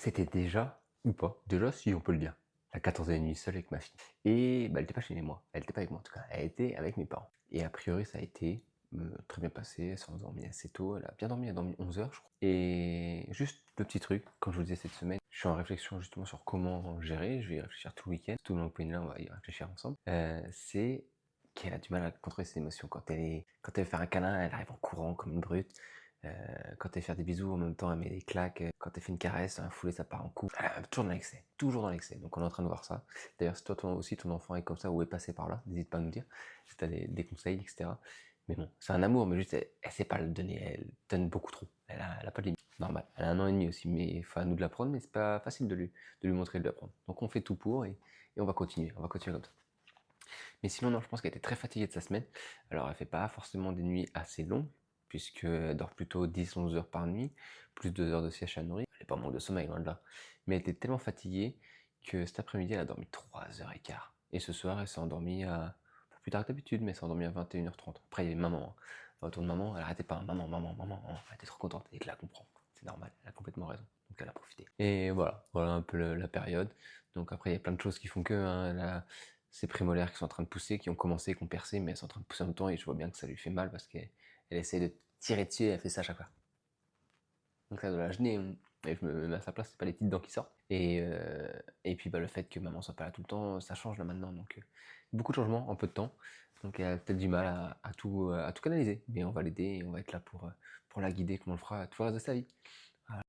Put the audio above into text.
C'était déjà, ou pas, déjà si on peut le dire, la 14e nuit seule avec ma fille. Et bah, elle était pas chez moi, elle était pas avec moi en tout cas, elle était avec mes parents. Et a priori ça a été très bien passé, elle s'est endormie assez tôt, elle a bien dormi, elle a dormi 11 heures je crois. Et juste le petit truc, comme je vous le disais cette semaine, je suis en réflexion justement sur comment gérer, je vais y réfléchir tout le week-end, tout le long là on va y réfléchir ensemble. C'est qu'elle a du mal à contrôler ses émotions. Quand elle veut faire un câlin, elle arrive en courant comme une brute. Quand elle fait des bisous, en même temps, elle met des claques. Quand elle fait une caresse, un foulée, ça part en couple. Toujours dans l'excès, toujours dans l'excès. Donc on est en train de voir ça. D'ailleurs, si toi aussi ton enfant est comme ça ou est passé par là, n'hésite pas à nous dire si tu as des conseils, etc. Mais bon, c'est un amour, mais juste elle sait pas le donner, elle donne beaucoup trop. Elle a pas de limite. Normal. Elle a 1 an et demi aussi, mais il faut à nous de l'apprendre, mais c'est pas facile de lui montrer et de l'apprendre. Donc on fait tout pour et on va continuer comme ça. Mais sinon, non, je pense qu'elle était très fatiguée de sa semaine. Alors, elle fait pas forcément des nuits assez longues, puisqu'elle dort plutôt 10-11 heures par nuit, plus 2 heures de sieste à nourrir. Elle est pas en manque de sommeil, loin de là. Mais elle était tellement fatiguée que cet après-midi, elle a dormi 3h15. Et ce soir, elle s'est endormie à un peu plus tard que d'habitude, mais elle s'est endormie à 21h30. Après, il y avait maman. Hein. Le retour de maman, elle arrêtait pas. Maman, maman, maman. Elle était trop contente. Et que là, comprend. C'est normal, elle a complètement raison. Donc elle a profité. Et voilà un peu la période. Donc après, il y a plein de choses qui font que hein, ces prémolaires qui sont en train de pousser, qui ont commencé, qui ont percé, mais elles sont en train de pousser en même temps et je vois bien que ça lui fait mal parce qu'elle essaie de tirer dessus et elle fait ça à chaque fois. Donc ça doit la gêner, et je me mets à sa place, c'est pas les petites dents qui sortent. Et puis bah, le fait que maman soit pas là tout le temps, ça change là maintenant, donc beaucoup de changements en peu de temps. Donc elle a peut-être du mal à tout canaliser, mais on va l'aider et on va être là pour la guider comme on le fera tout le reste de sa vie.